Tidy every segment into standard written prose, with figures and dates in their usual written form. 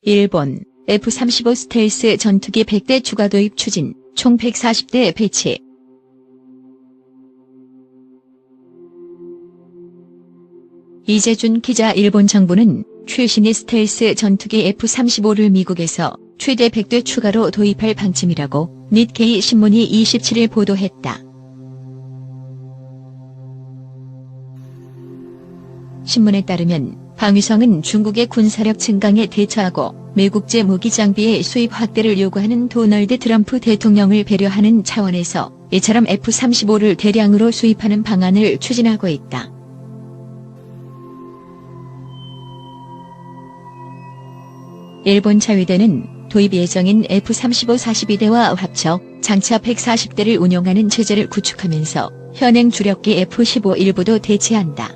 일본 F-35 스텔스 전투기 100대 추가 도입 추진, 총 140대 배치. 이재준 기자. 일본 정부는 최신의 스텔스 전투기 F-35를 미국에서 최대 100대 추가로 도입할 방침이라고 니케이 신문이 27일 보도했다. 신문에 따르면 방위성은 중국의 군사력 증강에 대처하고 미국제 무기 장비의 수입 확대를 요구하는 도널드 트럼프 대통령을 배려하는 차원에서 이처럼 F-35를 대량으로 수입하는 방안을 추진하고 있다. 일본 자위대는 도입 예정인 F-35 42대와 합쳐 장차 140대를 운용하는 체제를 구축하면서 현행 주력기 F-15 일부도 대체한다.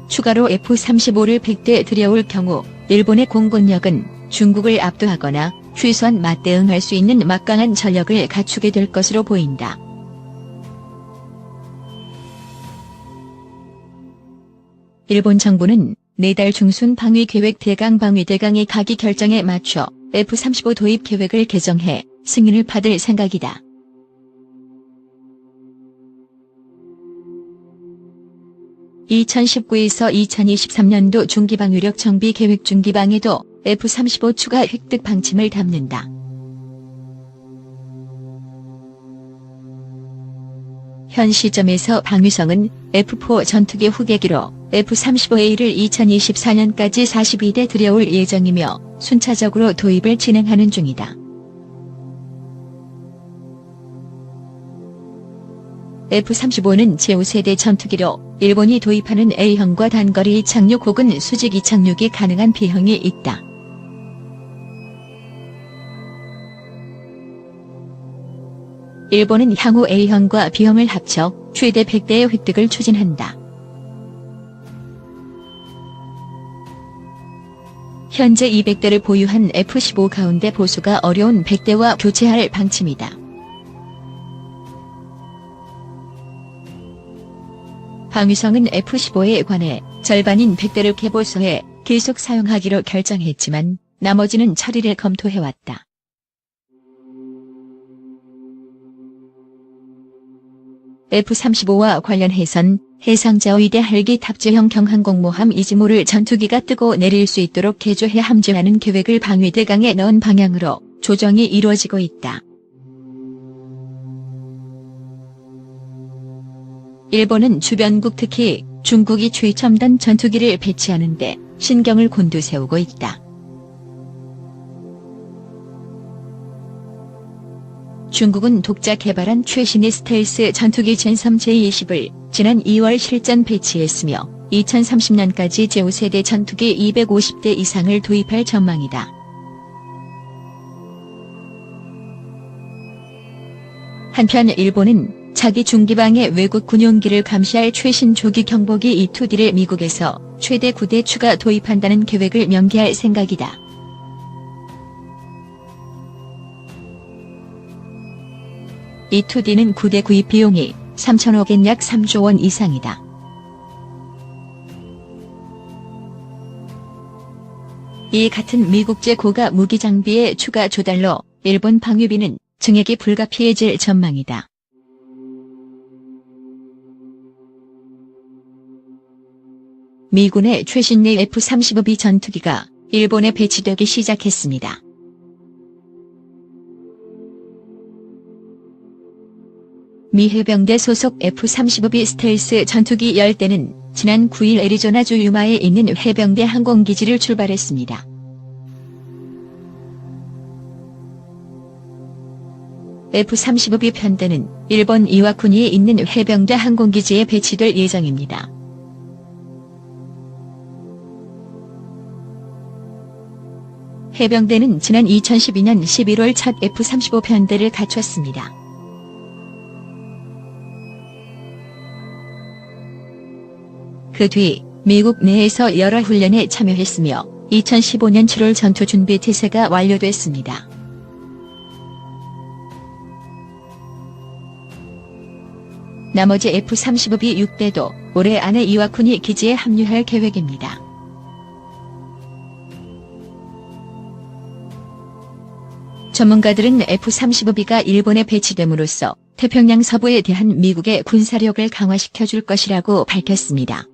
추가로 F-35를 100대 들여올 경우 일본의 공군력은 중국을 압도하거나 최소한 맞대응할 수 있는 막강한 전력을 갖추게 될 것으로 보인다. 일본 정부는 내달 중순 방위계획 대강방위대강의 가기 결정에 맞춰 F-35 도입 계획을 개정해 승인을 받을 생각이다. (2019에서 2023년도) 중기방위력 정비 계획 중기방에도 F-35 추가 획득 방침을 담는다. 현 시점에서 방위성은 F-4 전투기 후계기로 F-35A를 2024년까지 42대 들여올 예정이며 순차적으로 도입을 진행하는 중이다. F-35는 제5세대 전투기로 일본이 도입하는 A형과 단거리 착륙 혹은 수직 이착륙이 가능한 B형이 있다. 일본은 향후 A형과 B형을 합쳐 최대 100대의 획득을 추진한다. 현재 200대를 보유한 F-15 가운데 보수가 어려운 100대와 교체할 방침이다. 방위성은 F-15에 관해 절반인 100대를 개보수해 계속 사용하기로 결정했지만 나머지는 처리를 검토해왔다. F-35와 관련해선 해상자위대 헬기 탑재형 경항공모함 이즈모를 전투기가 뜨고 내릴 수 있도록 개조해 함재하는 계획을 방위대강에 넣은 방향으로 조정이 이루어지고 있다. 일본은 주변국 특히 중국이 최첨단 전투기를 배치하는 데 신경을 곤두세우고 있다. 중국은 독자 개발한 최신의 스텔스 전투기 젠섬 제20을 지난 2월 실전 배치했으며 2030년까지 제5세대 전투기 250대 이상을 도입할 전망이다. 한편 일본은 자기 중기방의 외국 군용기를 감시할 최신 조기 경보기 E-2D를 미국에서 최대 9대 추가 도입한다는 계획을 명기할 생각이다. E-2D는 9대 구입 비용이 3,000억 엔 약 3조 원 이상이다. 이 같은 미국제 고가 무기 장비의 추가 조달로 일본 방위비는 증액이 불가피해질 전망이다. 미군의 최신의 F-35B 전투기가 일본에 배치되기 시작했습니다. 미 해병대 소속 F-35B 스텔스 전투기 10대는 지난 9일 애리조나주 유마에 있는 해병대 항공기지를 출발했습니다. F-35B 편대는 일본 이와쿠니에 있는 해병대 항공기지에 배치될 예정입니다. 해병대는 지난 2012년 11월 첫 F-35 편대를 갖췄습니다. 그 뒤 미국 내에서 여러 훈련에 참여했으며 2015년 7월 전투 준비 태세가 완료됐습니다. 나머지 F-35B 6대도 올해 안에 이와쿠니 기지에 합류할 계획입니다. 전문가들은 F-35B가 일본에 배치됨으로써 태평양 서부에 대한 미국의 군사력을 강화시켜줄 것이라고 밝혔습니다.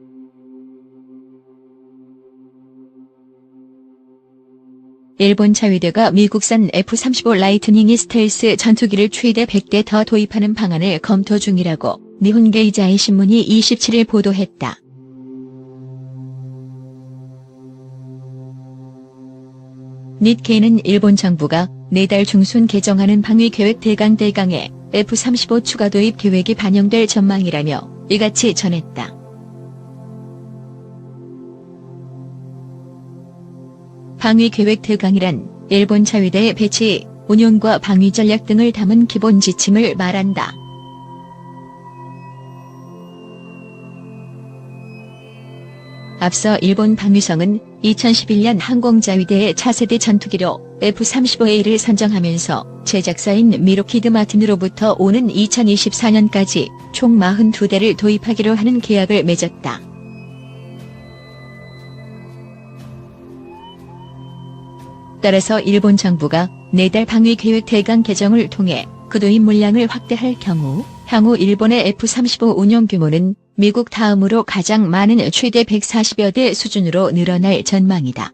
일본 자위대가 미국산 F-35 라이트닝 스텔스 전투기를 최대 100대 더 도입하는 방안을 검토 중이라고 니혼게이자이 신문이 27일 보도했다. 니케이는 일본 정부가 내달 중순 개정하는 방위계획 대강에 F-35 추가 도입 계획이 반영될 전망이라며 이같이 전했다. 방위계획 대강이란 일본 자위대의 배치, 운용과 방위 전략 등을 담은 기본 지침을 말한다. 앞서 일본 방위성은 2011년 항공자위대의 차세대 전투기로 F-35A를 선정하면서 제작사인 미로키드 마틴으로부터 오는 2024년까지 총 42대를 도입하기로 하는 계약을 맺었다. 따라서 일본 정부가 내달 방위계획 대강 개정을 통해 그 도입 물량을 확대할 경우 향후 일본의 F-35 운용 규모는 미국 다음으로 가장 많은 최대 140여 대 수준으로 늘어날 전망이다.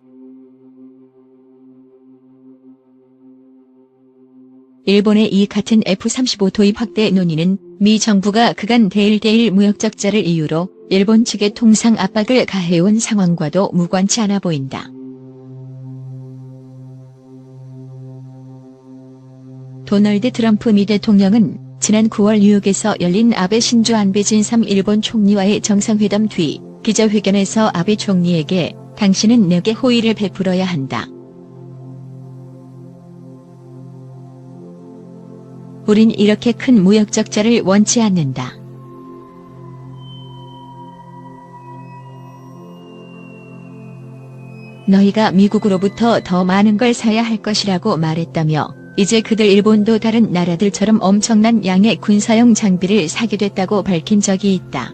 일본의 이 같은 F-35 도입 확대 논의는 미 정부가 그간 대일 무역 적자를 이유로 일본 측에 통상 압박을 가해온 상황과도 무관치 않아 보인다. 도널드 트럼프 미 대통령은 지난 9월 뉴욕에서 열린 아베 신조 안배 진3 일본 총리와의 정상회담 뒤 기자회견에서 아베 총리에게 당신은 내게 호의를 베풀어야 한다. 우린 이렇게 큰 무역 적자를 원치 않는다. 너희가 미국으로부터 더 많은 걸 사야 할 것이라고 말했다며 이제 그들 일본도 다른 나라들처럼 엄청난 양의 군사용 장비를 사게 됐다고 밝힌 적이 있다.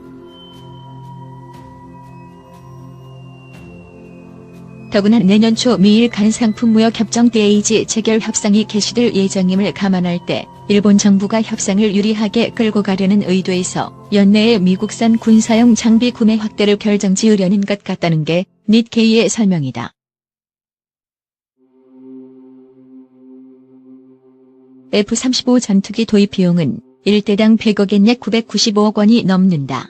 더구나 내년 초 미일 간 상품무역 협정 DAG 재결 협상이 개시될 예정임을 감안할 때 일본 정부가 협상을 유리하게 끌고 가려는 의도에서 연내에 미국산 군사용 장비 구매 확대를 결정지으려는 것 같다는 게 니케이의 설명이다. F-35 전투기 도입 비용은 1대당 100억 엔 약 995억 원이 넘는다.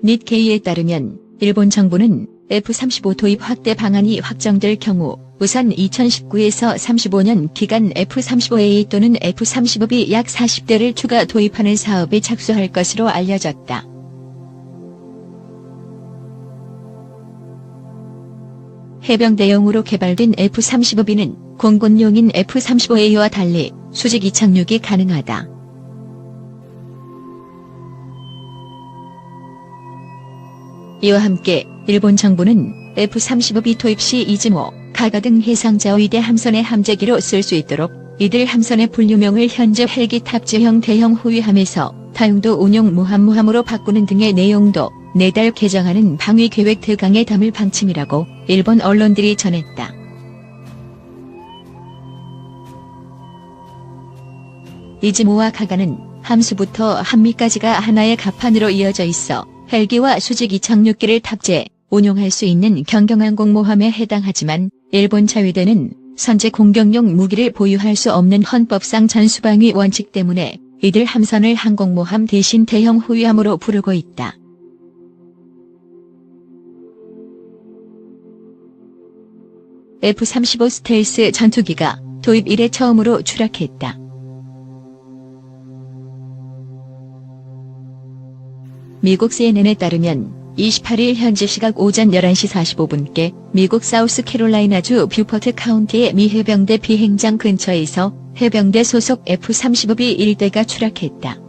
니케이에 따르면 일본 정부는 F-35 도입 확대 방안이 확정될 경우 우선 2019에서 35년 기간 F-35A 또는 F-35B 약 40대를 추가 도입하는 사업에 착수할 것으로 알려졌다. 해병대용으로 개발된 F-35B는 공군용인 F-35A와 달리 수직 이착륙이 가능하다. 이와 함께 일본 정부는 F-35B 도입 시 이즈모, 가가 등 해상자위대 함선의 함재기로 쓸 수 있도록 이들 함선의 분류명을 현재 헬기 탑재형 대형 호위함에서 타용도 운용 무함무함으로 바꾸는 등의 내용도 내달 개정하는 방위계획 대강에 담을 방침이라고 일본 언론들이 전했다. 이즈모와 가가는 함수부터 한미까지가 하나의 갑판으로 이어져 있어 헬기와 수직 이착륙기를 탑재, 운용할 수 있는 경경항공모함에 해당하지만 일본 자위대는 선제 공격용 무기를 보유할 수 없는 헌법상 전수방위 원칙 때문에 이들 함선을 항공모함 대신 대형 호위함으로 부르고 있다. F-35 스텔스 전투기가 도입 이래 처음으로 추락했다. 미국 CNN에 따르면 28일 현지 시각 오전 11시 45분께 미국 사우스캐롤라이나주 뷰포트 카운티의 미 해병대 비행장 근처에서 해병대 소속 F-35B 1대가 추락했다.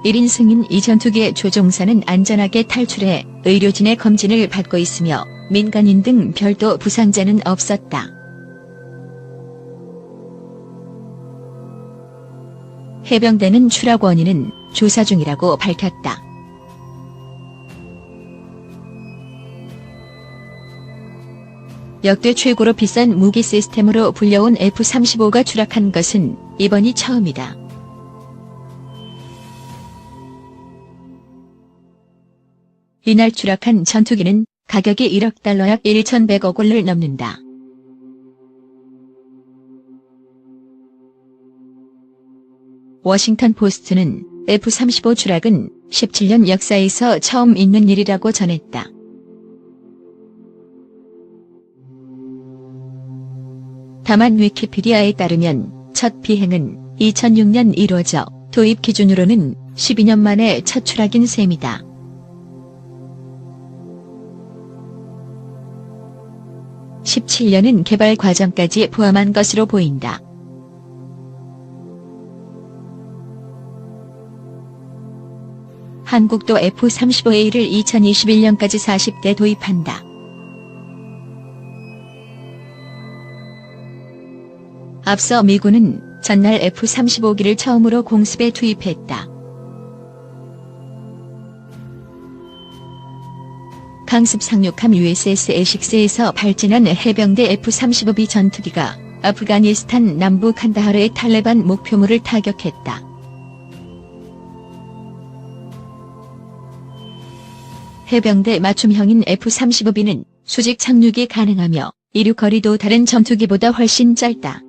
(1인) 승인 이 전투기의 조종사는 안전하게 탈출해 의료진의 검진을 받고 있으며 민간인 등 별도 부상자는 없었다. 해병대는 추락 원인은 조사 중이라고 밝혔다. 역대 최고로 비싼 무기 시스템으로 불려온 F-35가 추락한 것은 이번이 처음이다. 이날 추락한 전투기는 가격이 1억 달러 약 1,100억 원을 넘는다. 워싱턴 포스트는 F-35 추락은 17년 역사에서 처음 있는 일이라고 전했다. 다만 위키피디아에 따르면 첫 비행은 2006년 이루어져 도입 기준으로는 12년 만에 첫 추락인 셈이다. (17년은) 개발 과정까지 포함한 것으로 보인다. 한국도 F-35A를 2021년까지 40대 도입한다. 앞서 미군은 전날 F-35기를 처음으로 공습에 투입했다. 강습 상륙함 USS 에식스에서 발진한 해병대 F-35B 전투기가 아프가니스탄 남부 칸다하르의 탈레반 목표물을 타격했다. 해병대 맞춤형인 F-35B는 수직 착륙이 가능하며 이륙 거리도 다른 전투기보다 훨씬 짧다.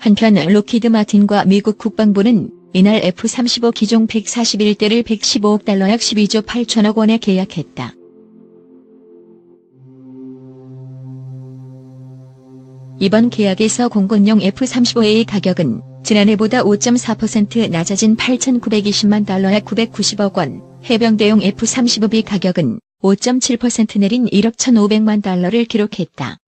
한편 록히드 마틴과 미국 국방부는 이날 F-35 기종 141대를 115억 달러 약 12조 8천억 원에 계약했다. 이번 계약에서 공군용 F-35A의 가격은 지난해보다 5.4% 낮아진 8,920만 달러 약 990억 원, 해병대용 F-35B 가격은 5.7% 내린 1억 1,500만 달러를 기록했다.